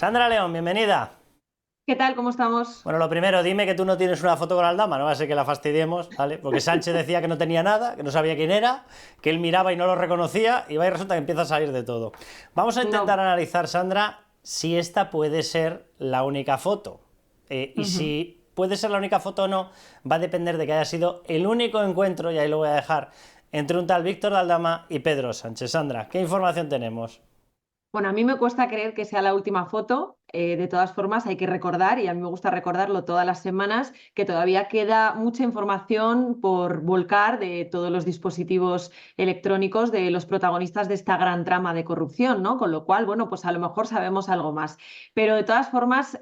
Sandra León, bienvenida. ¿Qué tal? ¿Cómo estamos? Bueno, lo primero, dime que tú no tienes una foto con Aldama, no va a ser que la fastidiemos, ¿vale? Porque Sánchez decía que no tenía nada, que no sabía quién era, que él miraba y no lo reconocía, y va y resulta que empieza a salir de todo. Vamos a intentar No. analizar, Sandra, si esta puede ser la única foto. Y Ujú. si puede ser la única foto o no, va a depender de que haya sido el único encuentro, y ahí lo voy a dejar, entre un tal Víctor de Aldama y Pedro Sánchez. Sandra, ¿qué información tenemos? Bueno, a mí me cuesta creer que sea la última foto. De todas formas, hay que recordar, y a mí me gusta recordarlo todas las semanas, que todavía queda mucha información por volcar de todos los dispositivos electrónicos de los protagonistas de esta gran trama de corrupción, ¿no? Con lo cual, bueno, pues a lo mejor sabemos algo más. Pero de todas formas,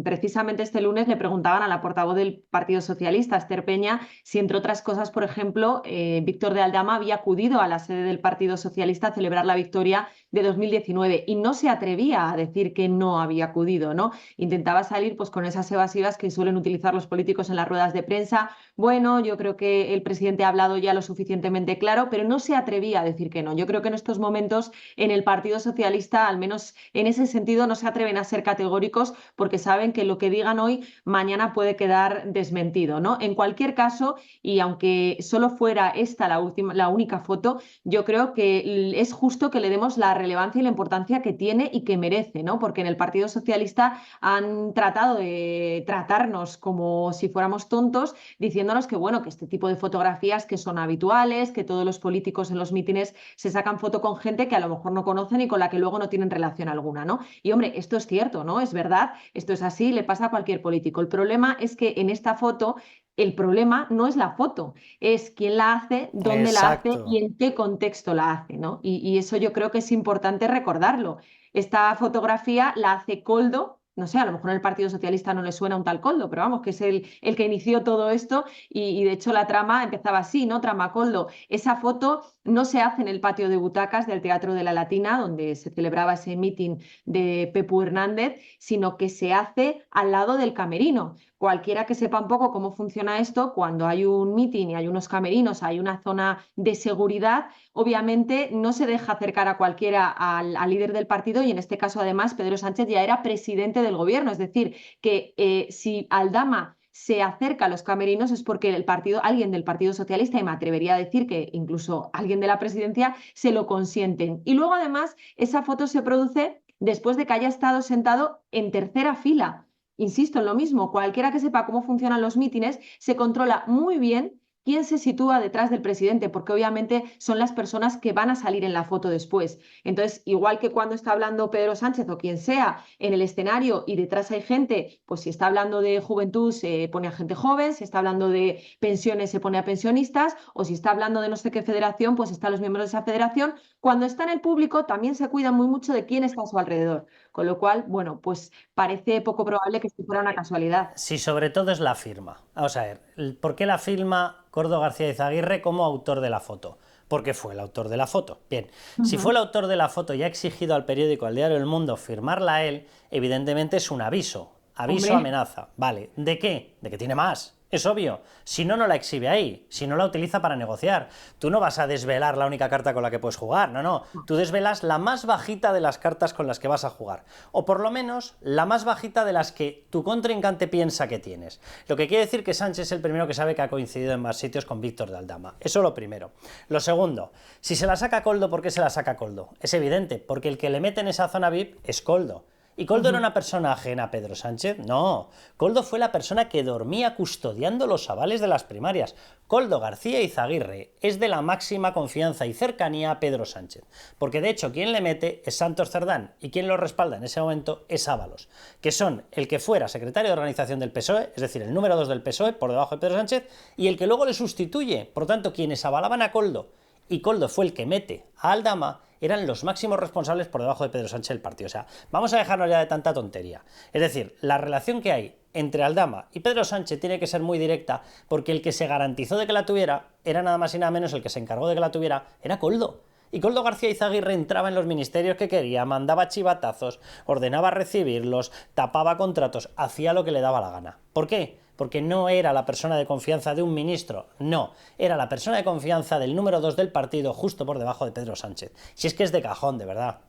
precisamente este lunes le preguntaban a la portavoz del Partido Socialista, Esther Peña, si entre otras cosas, por ejemplo, Víctor de Aldama había acudido a la sede del Partido Socialista a celebrar la victoria de 2019 y no se atrevía a decir que no había acudido, ¿no? Intentaba salir pues con esas evasivas que suelen utilizar los políticos en las ruedas de prensa. Bueno, yo creo que el presidente ha hablado ya lo suficientemente claro, pero no se atrevía a decir que no. Yo creo que en estos momentos en el Partido Socialista, al menos en ese sentido, no se atreven a ser categóricos porque saben que lo que digan hoy, mañana puede quedar desmentido, ¿no? En cualquier caso, y aunque solo fuera esta la única foto, yo creo que es justo que le demos la relevancia y la importancia que tiene y que merece, ¿no? Porque en el Partido Socialista han tratado de tratarnos como si fuéramos tontos, diciéndonos que, bueno, que este tipo de fotografías que son habituales, que todos los políticos en los mítines se sacan foto con gente que a lo mejor no conocen y con la que luego no tienen relación alguna, ¿no? Y hombre, esto es cierto, ¿no? Es verdad, esto es así, le pasa a cualquier político. El problema es que en esta foto el problema no es la foto, es quién la hace, dónde la hace y Exacto. en qué contexto la hace, ¿no? Y eso yo creo que es importante recordarlo. Esta fotografía la hace Coldo, no sé, a lo mejor en el Partido Socialista no le suena un tal Coldo, pero vamos, que es el que inició todo esto y de hecho la trama empezaba así, ¿no? Trama Coldo. Esa foto no se hace en el patio de butacas del Teatro de la Latina, donde se celebraba ese meeting de Pepu Hernández, sino que se hace al lado del camerino. Cualquiera que sepa un poco cómo funciona esto, cuando hay un meeting y hay unos camerinos, hay una zona de seguridad, obviamente no se deja acercar a cualquiera al líder del partido y en este caso además Pedro Sánchez ya era presidente del gobierno, es decir, que si Aldama se acerca a los camerinos es porque el partido, alguien del Partido Socialista, y me atrevería a decir que incluso alguien de la presidencia, se lo consienten. Y luego además esa foto se produce después de que haya estado sentado en tercera fila. Insisto en lo mismo, cualquiera que sepa cómo funcionan los mítines se controla muy bien quién se sitúa detrás del presidente, porque obviamente son las personas que van a salir en la foto después. Entonces, igual que cuando está hablando Pedro Sánchez o quien sea en el escenario y detrás hay gente, pues si está hablando de juventud se pone a gente joven, si está hablando de pensiones se pone a pensionistas, o si está hablando de no sé qué federación, pues están los miembros de esa federación. Cuando está en el público también se cuida muy mucho de quién está a su alrededor. Con lo cual, bueno, pues parece poco probable que esto fuera una casualidad. Si sobre todo es la firma. Vamos a ver, ¿por qué la firma Gordo García Izaguirre como autor de la foto? Porque fue el autor de la foto. Bien, si fue el Ujú. autor de la foto y ha exigido al periódico, al diario El Mundo, firmarla a él, evidentemente es un aviso. Aviso, Hombre, amenaza. Vale, ¿de qué? De que tiene más. Es obvio. Si no, no la exhibe ahí. Si no, la utiliza para negociar. Tú no vas a desvelar la única carta con la que puedes jugar. No, no. Tú desvelas la más bajita de las cartas con las que vas a jugar. O por lo menos la más bajita de las que tu contrincante piensa que tienes. Lo que quiere decir que Sánchez es el primero que sabe que ha coincidido en más sitios con Víctor de Aldama. Eso lo primero. Lo segundo, si se la saca Coldo, ¿por qué se la saca Coldo? Es evidente, porque el que le mete en esa zona VIP es Coldo. ¿Y Coldo era ujú. una persona ajena a Pedro Sánchez? No. Coldo fue la persona que dormía custodiando los avales de las primarias. Coldo García Izaguirre es de la máxima confianza y cercanía a Pedro Sánchez. Porque de hecho quien le mete es Santos Cerdán y quien lo respalda en ese momento es Ábalos, que son el que fuera secretario de organización del PSOE, es decir, el número 2 del PSOE por debajo de Pedro Sánchez, y el que luego le sustituye. Por lo tanto, quienes avalaban a Coldo y Coldo fue el que mete a Aldama, eran los máximos responsables por debajo de Pedro Sánchez del partido. O sea, vamos a dejarnos ya de tanta tontería. Es decir, la relación que hay entre Aldama y Pedro Sánchez tiene que ser muy directa porque el que se garantizó de que la tuviera era nada más y nada menos el que se encargó de que la tuviera, era Coldo. Y Coldo García Izaguirre entraba en los ministerios que quería, mandaba chivatazos, ordenaba recibirlos, tapaba contratos, hacía lo que le daba la gana. ¿Por qué? Porque no era la persona de confianza de un ministro, no, era la persona de confianza del número 2 del partido justo por debajo de Pedro Sánchez. Si es que es de cajón, de verdad.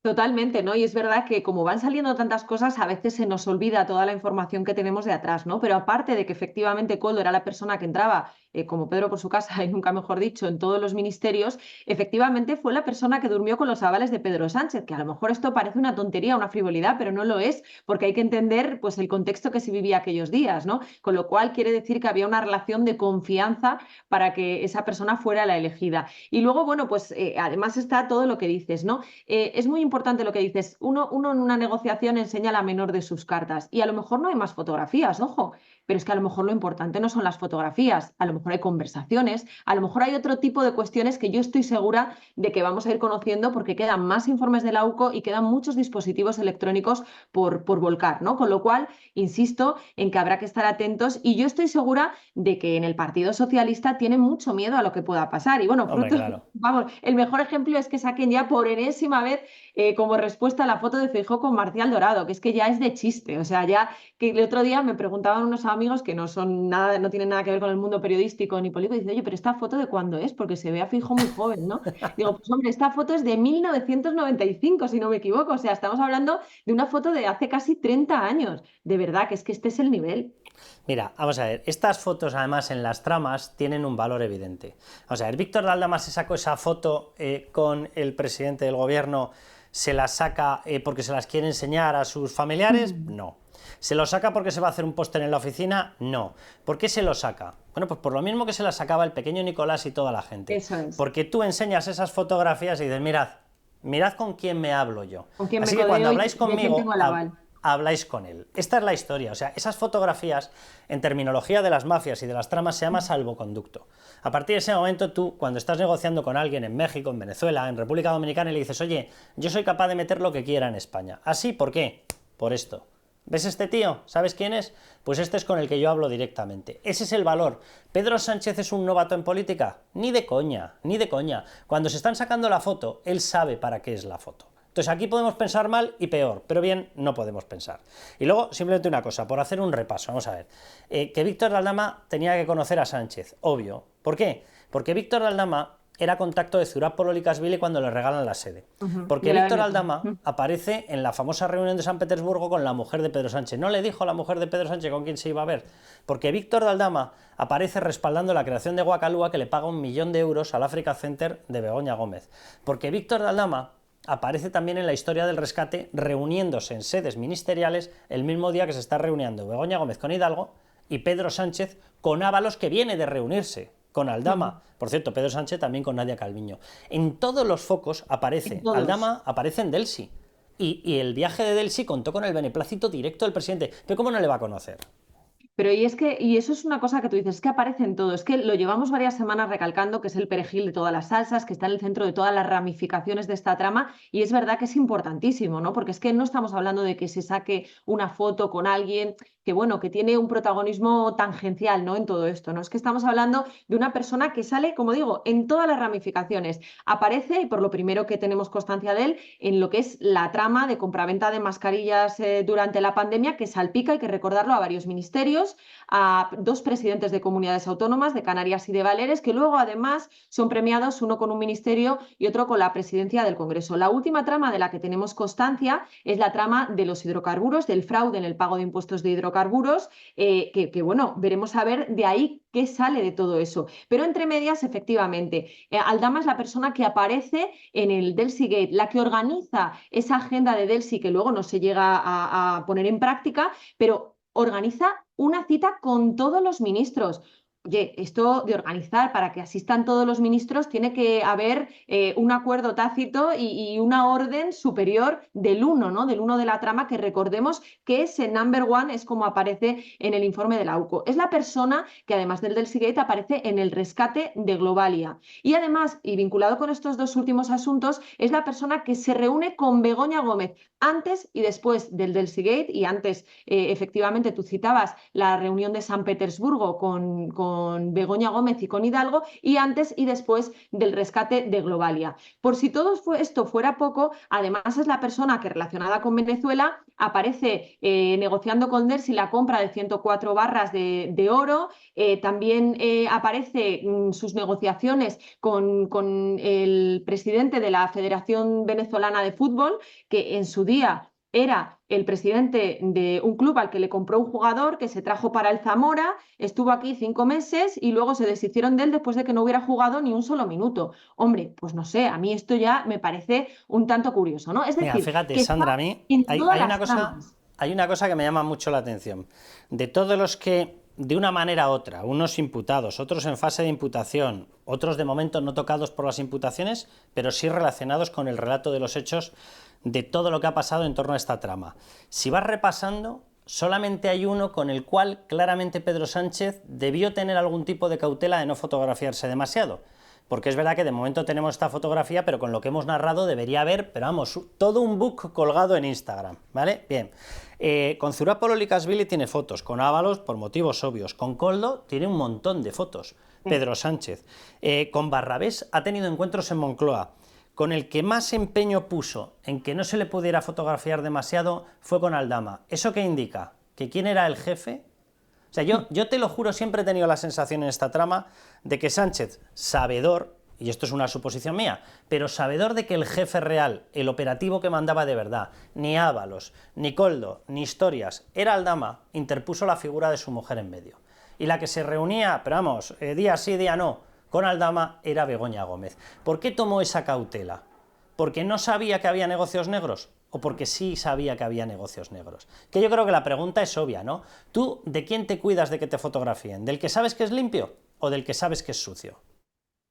Totalmente, ¿no? Y es verdad que como van saliendo tantas cosas, a veces se nos olvida toda la información que tenemos de atrás, ¿no? Pero aparte de que efectivamente Koldo era la persona que entraba, como Pedro por su casa, y nunca mejor dicho, en todos los ministerios, efectivamente fue la persona que durmió con los avales de Pedro Sánchez, que a lo mejor esto parece una tontería, una frivolidad, pero no lo es, porque hay que entender pues el contexto que se vivía aquellos días, ¿no? Con lo cual quiere decir que había una relación de confianza para que esa persona fuera la elegida. Y luego, bueno, pues además está todo lo que dices, ¿no? Es muy importante lo que dices. Uno en una negociación enseña la menor de sus cartas y a lo mejor no hay más fotografías, ojo, pero es que a lo mejor lo importante no son las fotografías, a lo mejor hay conversaciones, a lo mejor hay otro tipo de cuestiones que yo estoy segura de que vamos a ir conociendo porque quedan más informes de la UCO y quedan muchos dispositivos electrónicos por volcar, ¿no? Con lo cual, insisto en que habrá que estar atentos y yo estoy segura de que en el Partido Socialista tienen mucho miedo a lo que pueda pasar. Y bueno, Hombre, fruto, claro. vamos, el mejor ejemplo es que saquen ya por enésima vez como respuesta a la foto de Feijóo con Marcial Dorado, que es que ya es de chiste. O sea, ya que el otro día me preguntaban unos amigos que no son nada, no tienen nada que ver con el mundo periodístico ni político, y dicen, oye, pero esta foto de cuándo es, porque se ve a Feijóo muy joven, ¿no? Digo, pues hombre, esta foto es de 1995, si no me equivoco. O sea, estamos hablando de una foto de hace casi 30 años. De verdad, que es que este es el nivel. Mira, vamos a ver, estas fotos además en las tramas tienen un valor evidente. Vamos a ver, Víctor de Aldama se sacó esa foto con el presidente del gobierno, se la saca porque se las quiere enseñar a sus familiares, no. ¿Se lo saca porque se va a hacer un póster en la oficina? No. ¿Por qué se lo saca? Bueno, pues por lo mismo que se la sacaba el pequeño Nicolás y toda la gente. Eso es. Porque tú enseñas esas fotografías y dices, mirad con quién me hablo yo. Con quién me Así que cuando codeo y habláis de quién tengo conmigo, el aval. habláis con él. Esta es la historia. O sea, esas fotografías, en terminología de las mafias y de las tramas, se llama salvoconducto. A partir de ese momento, tú, cuando estás negociando con alguien en México, en Venezuela, en República Dominicana, y le dices, oye, yo soy capaz de meter lo que quiera en España. ¿Así? ¿Por qué? Por esto. ¿Ves este tío? ¿Sabes quién es? Pues este es con el que yo hablo directamente. Ese es el valor. ¿Pedro Sánchez es un novato en política? Ni de coña, ni de coña. Cuando se están sacando la foto, él sabe para qué es la foto. Entonces aquí podemos pensar mal y peor, pero bien no podemos pensar. Y luego, simplemente una cosa, por hacer un repaso, vamos a ver. Que Víctor de Aldama tenía que conocer a Sánchez, obvio. ¿Por qué? Porque Víctor de Aldama era contacto de Zurab Polólicasvili cuando le regalan la sede. Porque Víctor Aldama aparece en la famosa reunión de San Petersburgo con la mujer de Pedro Sánchez. No le dijo a la mujer de Pedro Sánchez con quién se iba a ver. Porque Víctor de Aldama aparece respaldando la creación de Guacalúa, que le paga 1 millón de euros al Africa Center de Begoña Gómez. Porque Víctor de Aldama aparece también en la historia del rescate reuniéndose en sedes ministeriales el mismo día que se está reuniendo Begoña Gómez con Hidalgo y Pedro Sánchez con Ábalos, que viene de reunirse con Aldama. Por cierto, Pedro Sánchez también con Nadia Calviño. En todos los focos aparece Aldama, aparece en Delsi. Y el viaje de Delsi contó con el beneplácito directo del presidente. ¿Pero cómo no le va a conocer? Pero y es que, y eso es una cosa que tú dices, es que aparece en todo, es que lo llevamos varias semanas recalcando que es el perejil de todas las salsas, que está en el centro de todas las ramificaciones de esta trama, y es verdad que es importantísimo, ¿no? Porque es que no estamos hablando de que se saque una foto con alguien que, bueno, que tiene un protagonismo tangencial, ¿no? En todo esto, ¿no? Es que estamos hablando de una persona que sale, como digo, en todas las ramificaciones. Aparece, y por lo primero que tenemos constancia de él, en lo que es la trama de compraventa de mascarillas durante la pandemia, que salpica, hay que recordarlo, a varios ministerios, a 2 presidentes de comunidades autónomas, de Canarias y de Baleares, que luego además son premiados, uno con un ministerio y otro con la presidencia del Congreso. La última trama de la que tenemos constancia es la trama de los hidrocarburos, del fraude en el pago de impuestos de hidrocarburos, bueno, veremos a ver de ahí qué sale de todo eso. Pero entre medias, efectivamente, Aldama es la persona que aparece en el Delsi Gate, la que organiza esa agenda de Delsi que luego no se llega a poner en práctica, pero organiza una cita con todos los ministros. Oye, esto de organizar para que asistan todos los ministros tiene que haber un acuerdo tácito y una orden superior del uno, ¿no? Del uno de la trama, que recordemos que ese number one es como aparece en el informe de la UCO. Es la persona que además del Seagate aparece en el rescate de Globalia. Y además, y vinculado con estos 2 últimos asuntos, es la persona que se reúne con Begoña Gómez antes y después del Seagate, y antes, efectivamente, tú citabas la reunión de San Petersburgo con con Begoña Gómez y con Hidalgo, y antes y después del rescate de Globalia. Por si todo esto fuera poco, además es la persona que, relacionada con Venezuela, aparece negociando con Dersi la compra de 104 barras de oro. También aparece sus negociaciones con el presidente de la Federación Venezolana de Fútbol, que en su día era el presidente de un club al que le compró un jugador que se trajo para el Zamora, estuvo aquí 5 meses y luego se deshicieron de él después de que no hubiera jugado ni un solo minuto. Hombre, pues no sé, a mí esto ya me parece un tanto curioso, ¿no? Es Mira, decir, fíjate, que está Sandra, a mí en hay, todas hay una las cosa, tramas. hay una cosa que me llama mucho la atención. De todos los que, de una manera u otra, unos imputados, otros en fase de imputación, otros de momento no tocados por las imputaciones, pero sí relacionados con el relato de los hechos de todo lo que ha pasado en torno a esta trama. Si vas repasando, solamente hay uno con el cual claramente Pedro Sánchez debió tener algún tipo de cautela de no fotografiarse demasiado. Porque es verdad que de momento tenemos esta fotografía, pero con lo que hemos narrado debería haber, pero vamos, todo un book colgado en Instagram, ¿vale? Bien. Con Zurapolo Likashvili tiene fotos, con Ábalos por motivos obvios, con Koldo tiene un montón de fotos, Pedro Sánchez. Con Barrabés ha tenido encuentros en Moncloa. Con el que más empeño puso en que no se le pudiera fotografiar demasiado fue con Aldama. ¿Eso qué indica? ¿Que quién era el jefe? O sea, yo te lo juro, siempre he tenido la sensación en esta trama de que Sánchez, sabedor, y esto es una suposición mía, pero sabedor de que el jefe real, el operativo que mandaba de verdad, ni Ábalos, ni Koldo, ni Historias, era Aldama, interpuso la figura de su mujer en medio. Y la que se reunía, pero vamos, día sí, día no, con Aldama era Begoña Gómez. ¿Por qué tomó esa cautela? ¿Porque no sabía que había negocios negros? ¿O porque sí sabía que había negocios negros? Que yo creo que la pregunta es obvia, ¿no? ¿Tú de quién te cuidas de que te fotografíen? ¿Del que sabes que es limpio o del que sabes que es sucio?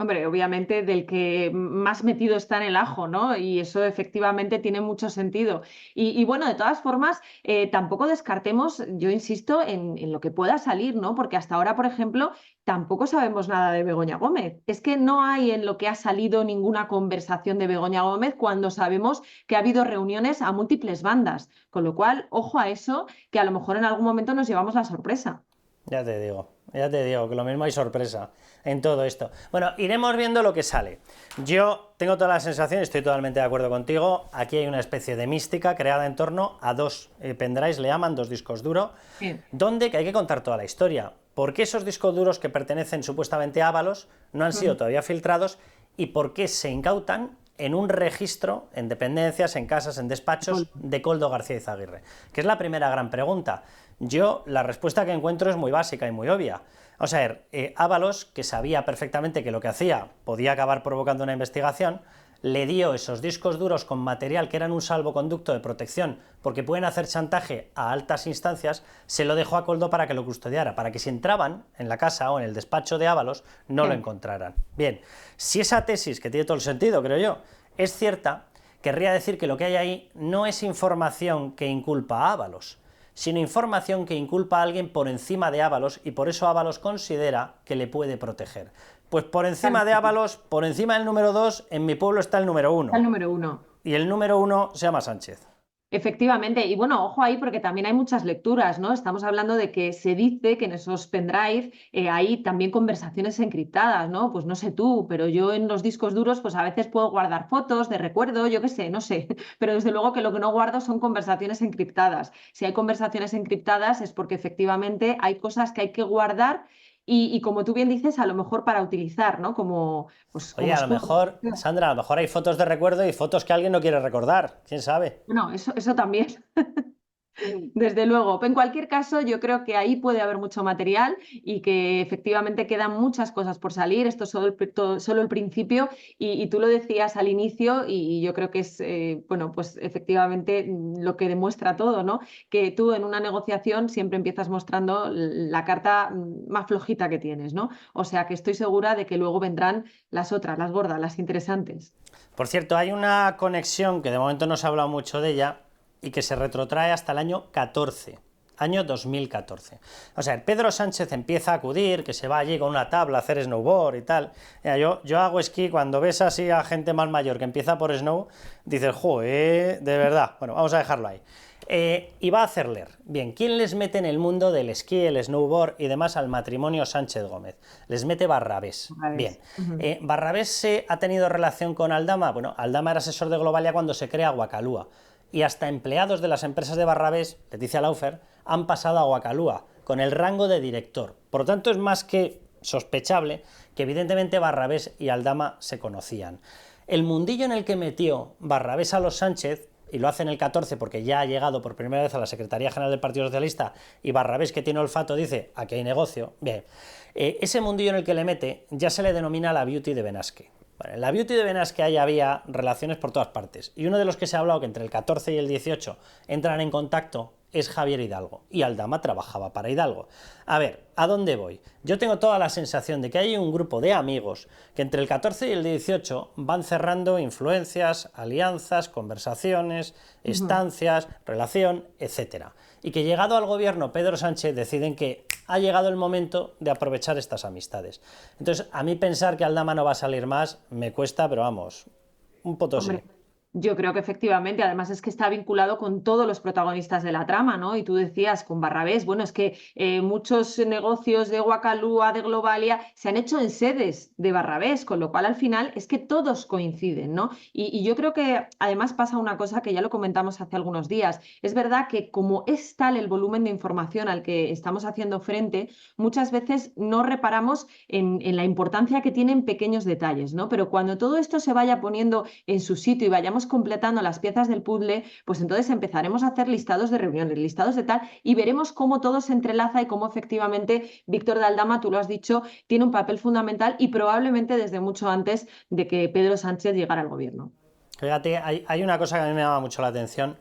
Hombre, obviamente del que más metido está en el ajo, ¿no? Y eso efectivamente tiene mucho sentido. Y bueno, de todas formas, tampoco descartemos, yo insisto, en lo que pueda salir, ¿no? Porque hasta ahora, por ejemplo, tampoco sabemos nada de Begoña Gómez. Es que no hay en lo que ha salido ninguna conversación de Begoña Gómez cuando sabemos que ha habido reuniones a múltiples bandas. Con lo cual, ojo a eso, que a lo mejor en algún momento nos llevamos la sorpresa. Ya te digo, que lo mismo hay sorpresa en todo esto. Bueno, iremos viendo lo que sale. Yo tengo toda la sensación, estoy totalmente de acuerdo contigo, aquí hay una especie de mística creada en torno a dos pendrives, le llaman, dos discos duros, donde que hay que contar toda la historia. ¿Por qué esos discos duros que pertenecen supuestamente a Ábalos no han sido todavía filtrados y por qué se incautan en un registro, en dependencias, en casas, en despachos de Koldo García Izaguirre? Que es la primera gran pregunta. Yo, la respuesta que encuentro es muy básica y muy obvia. Vamos a ver, Ábalos, que sabía perfectamente que lo que hacía podía acabar provocando una investigación, le dio esos discos duros con material que eran un salvoconducto de protección, porque pueden hacer chantaje a altas instancias, se lo dejó a Koldo para que lo custodiara, para que si entraban en la casa o en el despacho de Ábalos no lo encontraran. Bien, si esa tesis, que tiene todo el sentido, creo yo, es cierta, querría decir que lo que hay ahí no es información que inculpa a Ábalos, sino información que inculpa a alguien por encima de Ábalos y por eso Ábalos considera que le puede proteger. Pues por encima de Ábalos, por encima del número 2, en mi pueblo está el número 1. El número 1. Y el número 1 se llama Sánchez. Efectivamente, y bueno, ojo ahí porque también hay muchas lecturas, ¿no? Estamos hablando de que se dice que en esos pendrive hay también conversaciones encriptadas, ¿no? Pues no sé tú, pero yo en los discos duros pues a veces puedo guardar fotos de recuerdo, yo qué sé, no sé, pero desde luego que lo que no guardo son conversaciones encriptadas. Si hay conversaciones encriptadas es porque efectivamente hay cosas que hay que guardar y como tú bien dices, a lo mejor para utilizar, ¿no? Como, pues, Oye, como a lo escudo. mejor, Sandra, a lo mejor hay fotos de recuerdo y fotos que alguien no quiere recordar. ¿Quién sabe? Bueno, eso también. Desde luego, en cualquier caso, yo creo que ahí puede haber mucho material y que efectivamente quedan muchas cosas por salir. Esto es solo el principio y tú lo decías al inicio y yo creo que es, bueno, pues efectivamente lo que demuestra todo, ¿no? Que tú en una negociación siempre empiezas mostrando la carta más flojita que tienes, ¿no? O sea que estoy segura de que luego vendrán las otras, las gordas, las interesantes. Por cierto, hay una conexión que de momento no se ha hablado mucho de ella y que se retrotrae hasta el año 14, año 2014. O sea, Pedro Sánchez empieza a acudir, que se va allí con una tabla a hacer snowboard y tal. Mira, yo hago esquí, cuando ves así a gente más mayor que empieza por snow, dices, joder, de verdad. Bueno, vamos a dejarlo ahí. Y va a hacer leer. Bien, ¿quién les mete en el mundo del esquí, el snowboard y demás al matrimonio Sánchez Gómez? Les mete Barrabés. Bien, ¿Barrabés ha tenido relación con Aldama? Bueno, Aldama era asesor de Globalia cuando se crea Guacalúa. Y hasta empleados de las empresas de Barrabés, Leticia Laufer, han pasado a Guacalúa con el rango de director. Por lo tanto, es más que sospechable que evidentemente Barrabés y Aldama se conocían. El mundillo en el que metió Barrabés a los Sánchez, y lo hace en el 14 porque ya ha llegado por primera vez a la Secretaría General del Partido Socialista, y Barrabés, que tiene olfato, dice, aquí hay negocio. Bien, ese mundillo en el que le mete ya se le denomina la Beauty de Benasque. Bueno, en la Beauty de Benasque ahí había relaciones por todas partes, y uno de los que se ha hablado que entre el 14 y el 18 entran en contacto es Javier Hidalgo, y Aldama trabajaba para Hidalgo. A ver, ¿a dónde voy? Yo tengo toda la sensación de que hay un grupo de amigos que entre el 14 y el 18 van cerrando influencias, alianzas, conversaciones, estancias, relación, etc. Y que llegado al gobierno Pedro Sánchez deciden que ha llegado el momento de aprovechar estas amistades. Entonces, a mí pensar que Aldama no va a salir más me cuesta, pero vamos, un potosí. Hombre, yo creo que efectivamente, además es que está vinculado con todos los protagonistas de la trama, ¿no? Y tú decías con Barrabés, bueno, es que muchos negocios de Guacalúa, de Globalia, se han hecho en sedes de Barrabés, con lo cual al final es que todos coinciden, ¿no? Y yo creo que además pasa una cosa que ya lo comentamos hace algunos días. Es verdad que como es tal el volumen de información al que estamos haciendo frente, muchas veces no reparamos en la importancia que tienen pequeños detalles, ¿no? Pero cuando todo esto se vaya poniendo en su sitio y vayamos completando las piezas del puzzle, pues entonces empezaremos a hacer listados de reuniones, listados de tal, y veremos cómo todo se entrelaza y cómo efectivamente Víctor de Aldama, tú lo has dicho, tiene un papel fundamental y probablemente desde mucho antes de que Pedro Sánchez llegara al gobierno. Fíjate, hay una cosa que a mí me llama mucho la atención.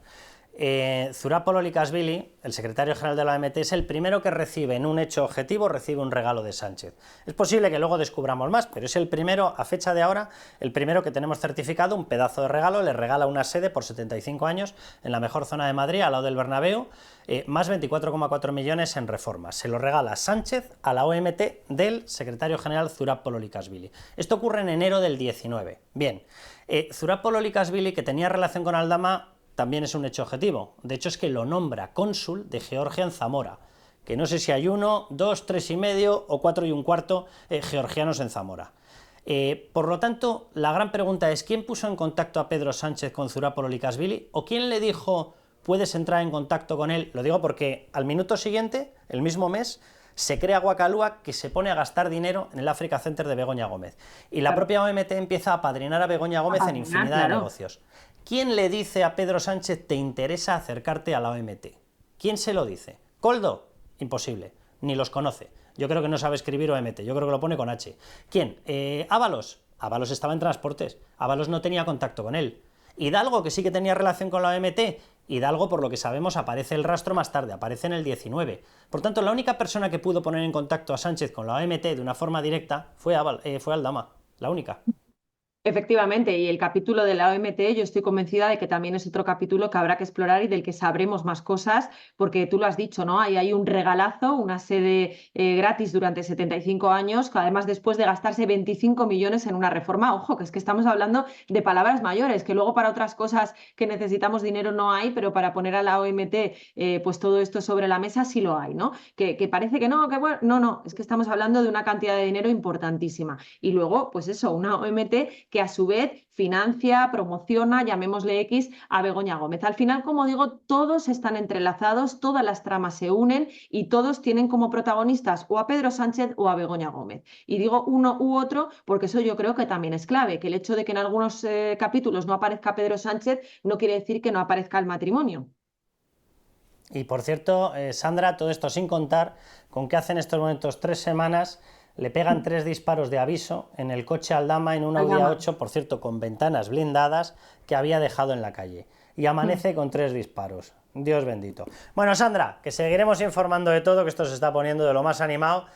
Zurapolo Likashvili, el secretario general de la OMT, es el primero que recibe en un hecho objetivo, recibe un regalo de Sánchez. Es posible que luego descubramos más, pero es el primero, a fecha de ahora, el primero que tenemos certificado, un pedazo de regalo, le regala una sede por 75 años en la mejor zona de Madrid, al lado del Bernabéu, más 24,4 millones en reformas. Se lo regala Sánchez a la OMT del secretario general Zurapolo Likashvili. Esto ocurre en enero del 19. Bien, Zurapolo Likashvili, que tenía relación con Aldama, también es un hecho objetivo. De hecho, es que lo nombra cónsul de Georgia en Zamora, que no sé si hay 1, 2, 3,5 o 4,25 georgianos en Zamora. Por lo tanto, la gran pregunta es, ¿quién puso en contacto a Pedro Sánchez con Zurapolo Likashvili? ¿O quién le dijo, puedes entrar en contacto con él? Lo digo porque al minuto siguiente, el mismo mes, se crea Guacalúa, que se pone a gastar dinero en el Africa Center de Begoña Gómez. Y la propia OMT empieza a apadrinar a Begoña Gómez en infinidad de negocios. ¿Quién le dice a Pedro Sánchez, te interesa acercarte a la OMT? ¿Quién se lo dice? ¿Coldo? Imposible, ni los conoce. Yo creo que no sabe escribir OMT, yo creo que lo pone con H. ¿Quién? ¿Ábalos? Ábalos estaba en transportes, Ábalos no tenía contacto con él. Hidalgo, que sí que tenía relación con la OMT, Hidalgo, por lo que sabemos, aparece el rastro más tarde, aparece en el 19. Por tanto, la única persona que pudo poner en contacto a Sánchez con la OMT de una forma directa fue Aldama, la única. Efectivamente, y el capítulo de la OMT, yo estoy convencida de que también es otro capítulo que habrá que explorar y del que sabremos más cosas, porque tú lo has dicho, ¿no? Ahí hay un regalazo, una sede gratis durante 75 años, que además después de gastarse 25 millones en una reforma, ojo, que es que estamos hablando de palabras mayores, que luego para otras cosas que necesitamos dinero no hay, pero para poner a la OMT pues todo esto sobre la mesa sí lo hay, ¿no? Que parece que no, que bueno, no, es que estamos hablando de una cantidad de dinero importantísima. Y luego, pues eso, una OMT que a su vez financia, promociona, llamémosle X, a Begoña Gómez. Al final, como digo, todos están entrelazados, todas las tramas se unen y todos tienen como protagonistas o a Pedro Sánchez o a Begoña Gómez. Y digo uno u otro porque eso yo creo que también es clave, que el hecho de que en algunos capítulos no aparezca Pedro Sánchez no quiere decir que no aparezca el matrimonio. Y por cierto, Sandra, todo esto sin contar con que hace en estos momentos 3 semanas le pegan 3 disparos de aviso en el coche Aldama en un Audi A8, por cierto, con ventanas blindadas, que había dejado en la calle. Y amanece con 3 disparos. Dios bendito. Bueno, Sandra, que seguiremos informando de todo, que esto se está poniendo de lo más animado.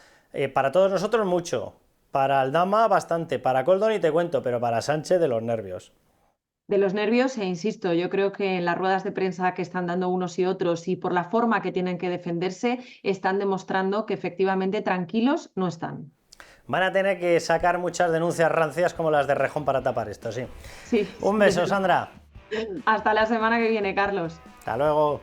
Para todos nosotros mucho. Para Aldama bastante. Para Coldo ni te cuento, pero para Sánchez de los nervios. De los nervios, e insisto, yo creo que en las ruedas de prensa que están dando unos y otros y por la forma que tienen que defenderse, están demostrando que efectivamente tranquilos no están. Van a tener que sacar muchas denuncias rancias como las de Rejón para tapar esto, sí. Sí. Un beso, Sandra. Hasta la semana que viene, Carlos. Hasta luego.